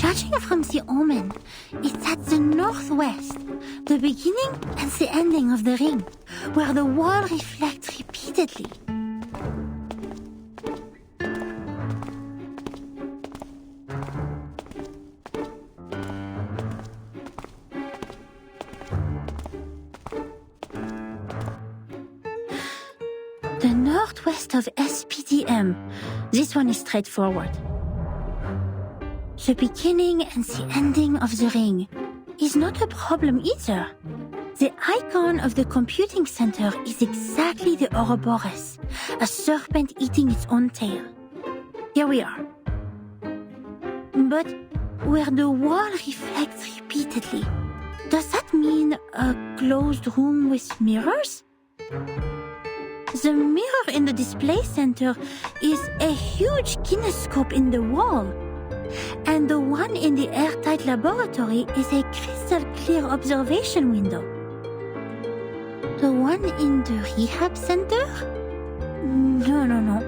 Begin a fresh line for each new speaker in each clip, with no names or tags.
Judging from the omen, it's at the northwest, the beginning and the ending of the ring, where the wall reflects repeatedly. The northwest of SPDM. This one is straightforward. The beginning and the ending of the ring is not a problem either. The icon of the computing center is exactly the Ouroboros, a serpent eating its own tail. Here we are. But where the wall reflects repeatedly, does that mean a closed room with mirrors? The mirror in the display center is a huge kinescope in the wall, and the one in the airtight laboratory is a crystal-clear observation window. The one in the rehab center? No.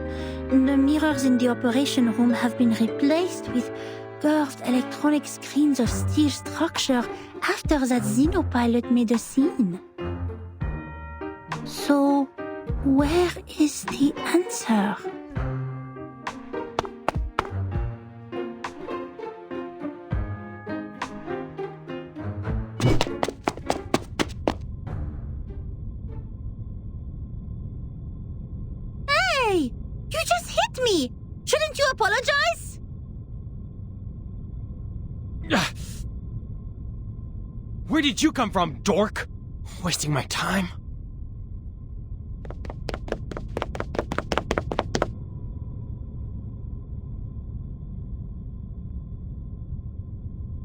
The mirrors in the operation room have been replaced with curved electronic screens of steel structure after that xenopilot made a scene. So, where is the answer? Hey! You just hit me! Shouldn't you apologize?
Where did you come from, dork? Wasting my time?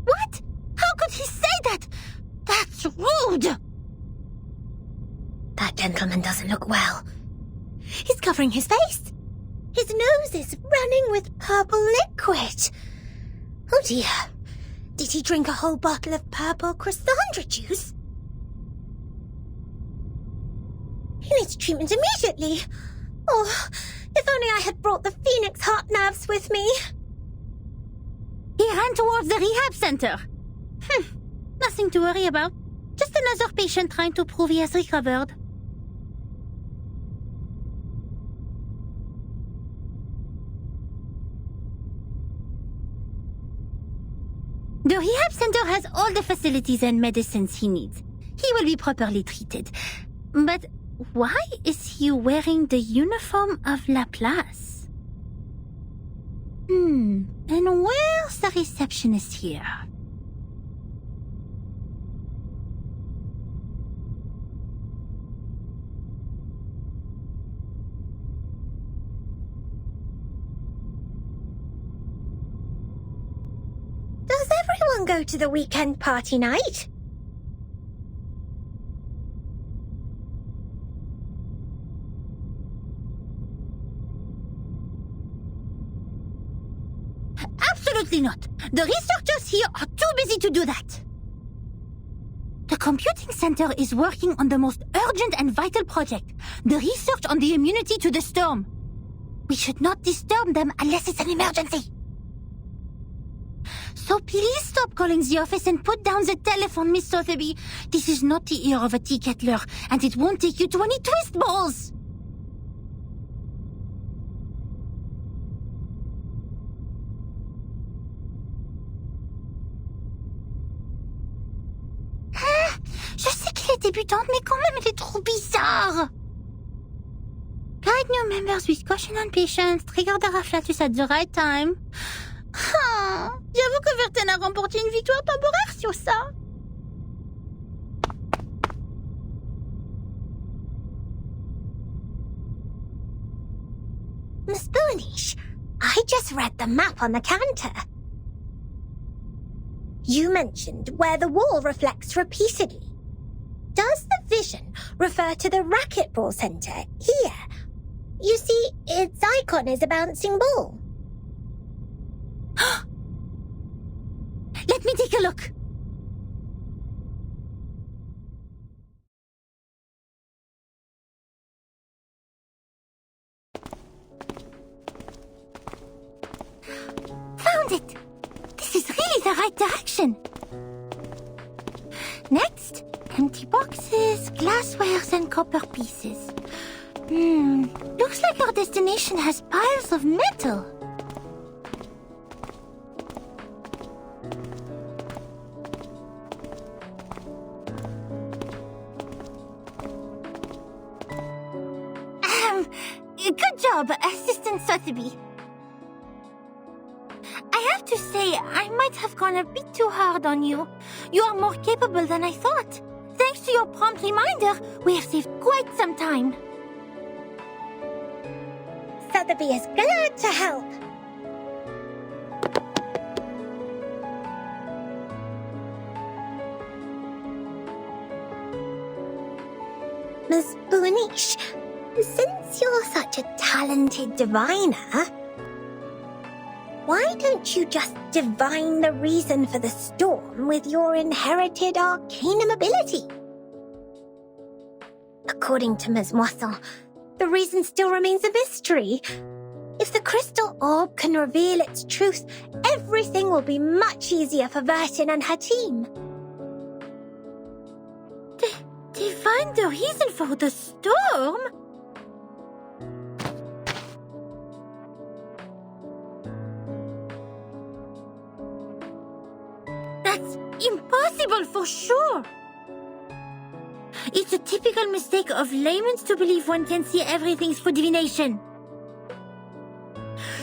What? How could he say that? That's rude!
That gentleman doesn't look well. He's covering his face. His nose is running with purple liquid. Oh dear. Did he drink a whole bottle of purple Chrysandra juice? He needs treatment immediately. Oh, if only I had brought the Phoenix heart nerves with me.
He ran towards the rehab center. Nothing to worry about. Just another patient trying to prove he has recovered. The rehab center has all the facilities and medicines he needs. He will be properly treated. But why is he wearing the uniform of Laplace? And where's the receptionist here?
Does everyone go to the weekend party night?
Absolutely not. The researchers here are too busy to do that. The computing center is working on the most urgent and vital project, the research on the immunity to the storm. We should not disturb them unless it's an emergency. So please stop calling the office and put down the telephone, Miss Sotheby. This is not the ear of a tea kettler, and it won't take you to any twist balls. Je sais qu'elle est débutante, mais quand même, elle est trop bizarre. Guide new members with caution and patience. Trigger the afflatus at the right time. J'avoue que Verten a remporté une victoire temporaire sur ça.
Miss Boonish, I just read the map on the counter. You mentioned where the wall reflects repeatedly. Does the vision refer to the racquetball center here? You see, its icon is a bouncing ball.
Let me take a look. Found it! This is really the right direction. Next, empty boxes, glasswares, and copper pieces. Looks like our destination has piles of metal. Good job, Assistant Sotheby. I have to say, I might have gone a bit too hard on you. You are more capable than I thought. Thanks to your prompt reminder, we have saved quite some time.
Sotheby is glad to help. Miss Boonish, since you're such a talented diviner, why don't you just divine the reason for the storm with your inherited arcanum ability? According to Ms. Moisson, the reason still remains a mystery. If the crystal orb can reveal its truth, everything will be much easier for Vertin and her team.
Divine the reason for the storm? That's impossible for sure. It's a typical mistake of laymen to believe one can see everything through divination.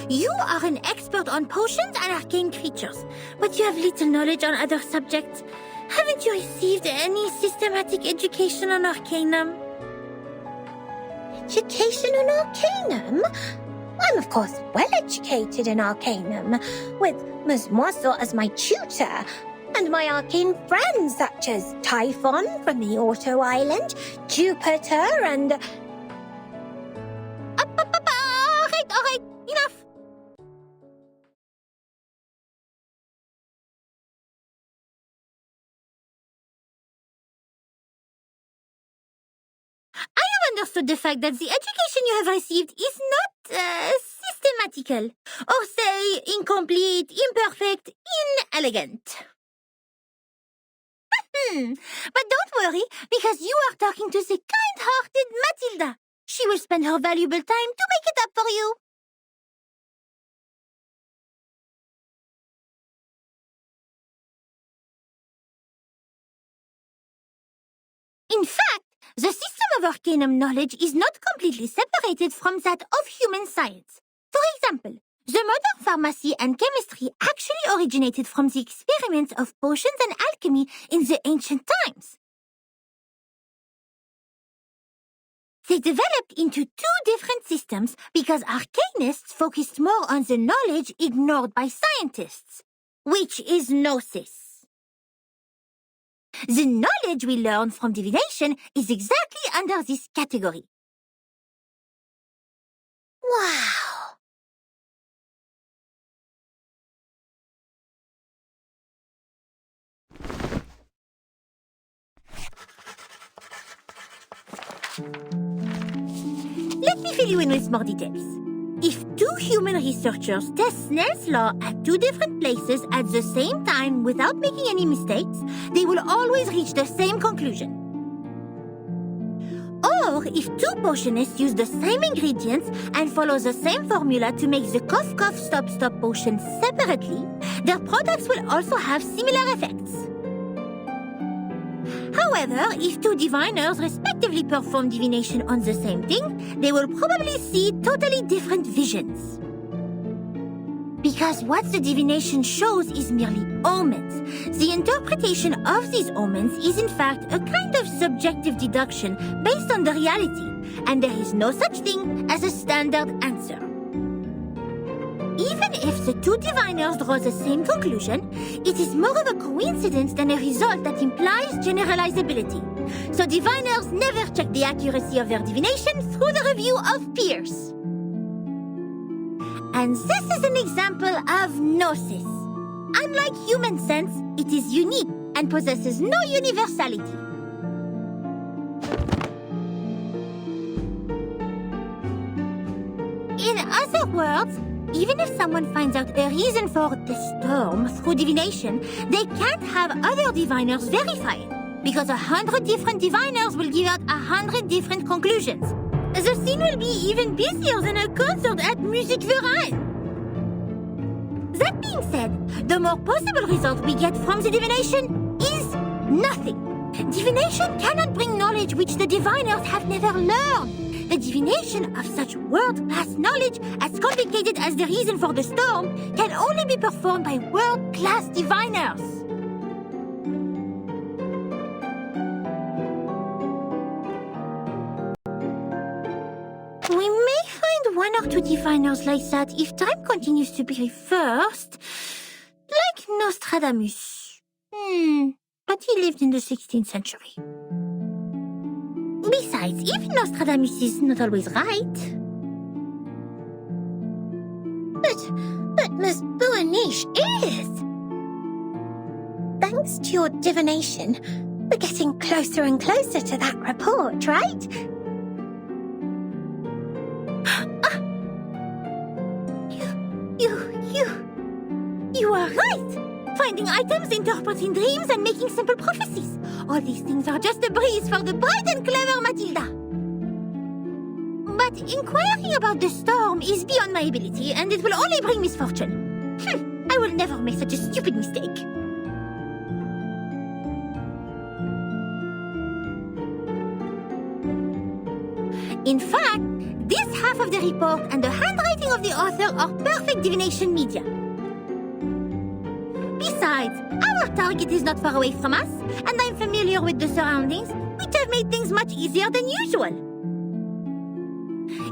You are an expert on potions and arcane creatures, but you have little knowledge on other subjects. Haven't you received any systematic education on arcanum?
Education on arcanum? I'm of course well educated in arcanum, with Ms. Moisson as my tutor, and my arcane friends such as Typhon from the Auto Island, Jupiter, and...
All right, enough. I have understood the fact that the education you have received is not systematical, or say incomplete, imperfect, inelegant. But don't worry, because you are talking to the kind-hearted Matilda. She will spend her valuable time to make it up for you. In fact, the system of arcanum knowledge is not completely separated from that of human science. For example, the modern pharmacy and chemistry actually originated from the experiments of potions and alchemy in the ancient times. They developed into two different systems because arcanists focused more on the knowledge ignored by scientists, which is gnosis. The knowledge we learn from divination is exactly under this category.
Wow!
Let me fill you in with more details. If two human researchers test Snell's law at two different places at the same time without making any mistakes, they will always reach the same conclusion. Or if two potionists use the same ingredients and follow the same formula to make the cough cough stop stop potion separately, their products will also have similar effects. However, if two diviners respectively perform divination on the same thing, they will probably see totally different visions. Because what the divination shows is merely omens. The interpretation of these omens is in fact a kind of subjective deduction based on the reality, and there is no such thing as a standard answer. Even if the two diviners draw the same conclusion, it is more of a coincidence than a result that implies generalizability. So diviners never check the accuracy of their divination through the review of peers. And this is an example of gnosis. Unlike human sense, it is unique and possesses no universality. In other words, even if someone finds out a reason for the storm through divination, they can't have other diviners verify it, because 100 different diviners will give out 100 different conclusions. The scene will be even busier than a concert at Musikverein. That being said, the more possible result we get from the divination is nothing. Divination cannot bring knowledge which the diviners have never learned. The divination of such world-class knowledge, as complicated as the reason for the storm, can only be performed by world-class diviners. We may find one or two diviners like that if time continues to be reversed. Like Nostradamus. But he lived in the 16th century. Besides, even Nostradamus is not always right.
But Miss Buaniche is! Thanks to your divination, we're getting closer and closer to that report, right?
You are right! Finding items, interpreting dreams, and making simple prophecies. All these things are just a breeze for the bright and clever Matilda. But inquiring about the storm is beyond my ability, and it will only bring misfortune. I will never make such a stupid mistake. In fact, this half of the report and the handwriting of the author are perfect divination media. Besides, our target is not far away from us, and I'm familiar with the surroundings, which have made things much easier than usual.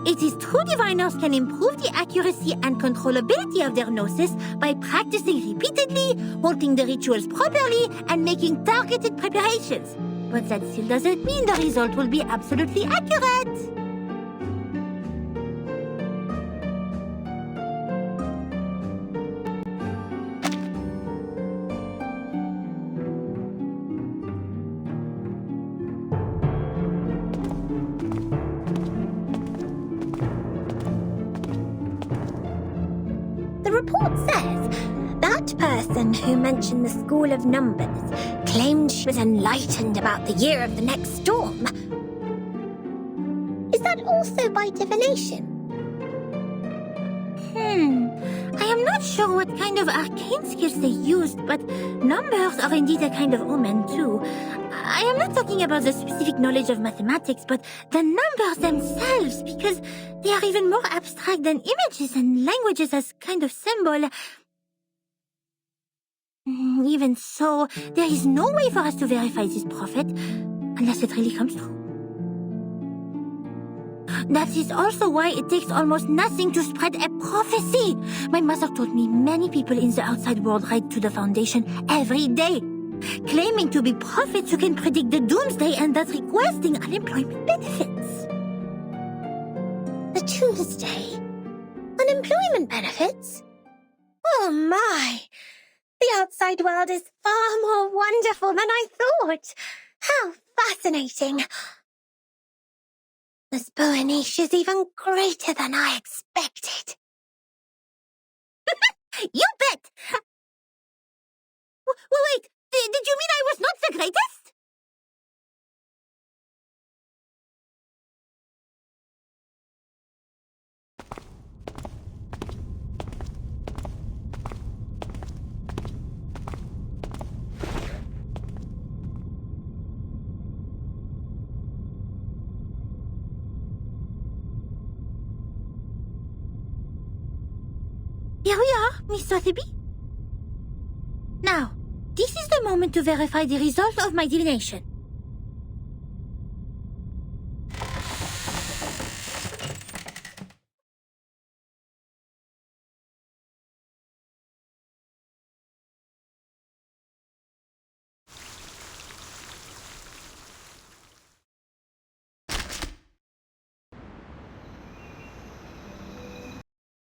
It is true diviners can improve the accuracy and controllability of their gnosis by practicing repeatedly, holding the rituals properly, and making targeted preparations. But that still doesn't mean the result will be absolutely accurate.
The report says that person who mentioned the school of numbers claimed she was enlightened about the year of the next storm. Is that also by divination?
I am not sure what kind of arcane skills they used, but numbers are indeed a kind of omen too. I am not talking about the specific knowledge of mathematics, but the numbers themselves, because they are even more abstract than images and languages as kind of symbol. Even so, there is no way for us to verify this prophet, unless it really comes true. That is also why it takes almost nothing to spread a prophecy. My mother told me many people in the outside world write to the Foundation every day, claiming to be prophets who can predict the doomsday and thus requesting unemployment benefits.
The doomsday? Unemployment benefits? Oh my! The outside world is far more wonderful than I thought. How fascinating! Miss Buaniche is even greater than I expected.
You bet! Wait, did you mean I was not the greatest? Here we are, Miss Sotheby. Now, this is the moment to verify the result of my divination.